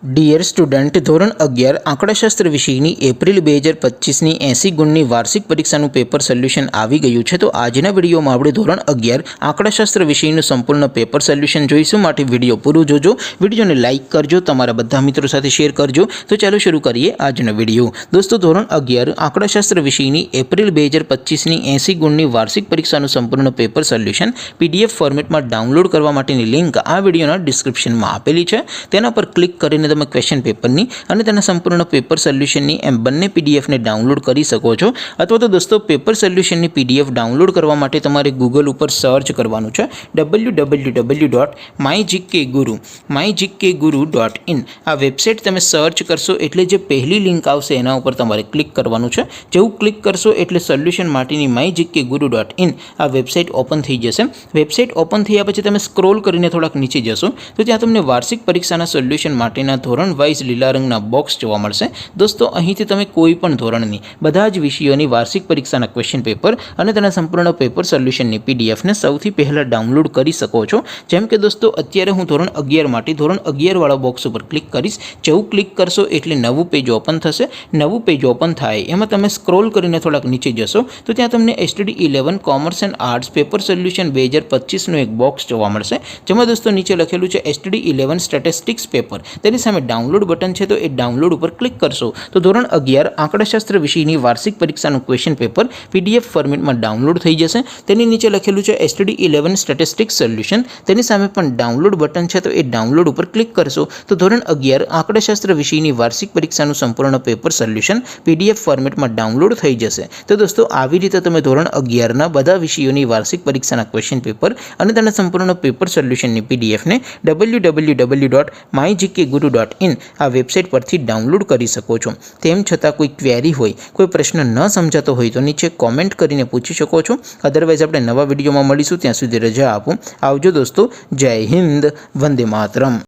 Dear student, ધોરણ 11 આંકડાશાસ્ત્ર વિષયની April 2025ની 80 ગુણની વાર્ષિક પરીક્ષાનું પેપર સોલ્યુશન આવી ગયું છે। તો આજના વિડીયોમાં આપણે ધોરણ 11 આંકડાશાસ્ત્ર વિષયનું સંપૂર્ણ પેપર સોલ્યુશન જોઈશું। માટે વિડીયો પૂરો જોજો, વિડીયોને લાઇક કરજો, તમારા બધા મિત્રો સાથે શેર કરજો। તો ચાલો શરૂ કરીએ આજનો વિડીયો। દોસ્તો, ધોરણ 11 આંકડાશાસ્ત્ર વિષયની એપ્રિલ 2025ની 80 ગુણની વાર્ષિક પરીક્ષાનું સંપૂર્ણ પેપર સોલ્યુશન PDF ફોર્મેટમાં ડાઉનલોડ કરવા માટેની લિંક આ વિડીયોના ડિસ્ક્રિપ્શનમાં આપેલી છે। તેના પર ક્લિક કરીને તમે ક્વેશ્ચન પેપરની અને તેના સંપૂર્ણ પેપર સોલ્યુશનની એમ બંને પીડીએફને ડાઉનલોડ કરી શકો છો। અથવા તો દોસ્તો, પેપર સોલ્યુશનની PDF ડાઉનલોડ કરવા માટે તમારે ગૂગલ ઉપર સર્ચ કરવાનું છે www.mygkguru.in। આ વેબસાઇટ તમે સર્ચ કરશો એટલે જે પહેલી લિંક આવશે એના ઉપર તમારે ક્લિક કરવાનું છે। જેવું ક્લિક કરશો એટલે સોલ્યુશન માટેની mygkguru.in આ વેબસાઇટ ઓપન થઈ જશે। વેબસાઇટ ઓપન થયા પછી તમે સ્ક્રોલ કરીને થોડાક નીચે જશો તો ત્યાં તમને વાર્ષિક પરીક્ષાના સોલ્યુશન માટેના ધોરણ વાઇઝ લીલા રંગના બોક્સ જોવા મળશે। દોસ્તો, અહીંથી તમે કોઈ પણ ધોરણની બધા જ વિષયોની વાર્ષિક પરીક્ષાના ક્વેશ્ચન પેપર અને તેના સંપૂર્ણ પેપર સોલ્યુશનની પીડીએફને સૌથી પહેલાં ડાઉનલોડ કરી શકો છો। જેમ કે દોસ્તો, અત્યારે હું ધોરણ 11 માટે ધોરણ 11 વાળા બોક્સ ઉપર ક્લિક કરીશ। જેવું ક્લિક કરશો એટલે નવું પેજ ઓપન થશે। નવું પેજ ઓપન થાય એમાં તમે સ્ક્રોલ કરીને થોડાક નીચે જશો તો ત્યાં તમને STD 11 commerce and arts paper solution 2025નું એક બોક્સ જોવા મળશે। જેમાં દોસ્તો નીચે લખેલું છે STD 11 સ્ટેટિસ્ટિક્સ પેપર। તેની સામે ડાઉનલોડ બટન છે, તો એ ડાઉનલોડ ઉપર ક્લિક કરશો તો ધોરણ 11 આંકડાશાસ્ત્ર વિષયની વાર્ષિક પરીક્ષાનું ક્વેશ્ચન પેપર PDF ફોર્મેટમાં ડાઉનલોડ થઈ જશે। તેની નીચે લખેલું છે STD 11 સ્ટેટિસ્ટિક્સ સોલ્યુશન। તેની સામે પણ ડાઉનલોડ બટન છે, તો એ ડાઉનલોડ ઉપર ક્લિક કરશો તો ધોરણ 11 આંકડાશાસ્ત્ર વિષયની વાર્ષિક પરીક્ષાનું સંપૂર્ણ પેપર સોલ્યુશન PDF ફોર્મેટમાં ડાઉનલોડ થઈ જશે। તો દોસ્તો, આવી રીતે તમે ધોરણ 11ના બધા વિષયોની વાર્ષિક પરીક્ષાના ક્વેશ્ચન પેપર અને તેના સંપૂર્ણ પેપર સોલ્યુશનની PDFને www.mygkguru.in આ વેબસાઇટ પરથી ડાઉનલોડ કરી શકો છો। તેમ છતાં કોઈ ક્વેરી હોય, કોઈ પ્રશ્ન ન સમજાતો હોય તો નીચે કોમેન્ટ કરીને પૂછી શકો છો। અદરવાઇઝ આપણે નવા વિડીયોમાં મળીશું, ત્યાં સુધી રજા આપો। આવજો દોસ્તો, જય હિન્દ, વંદે માતરમ।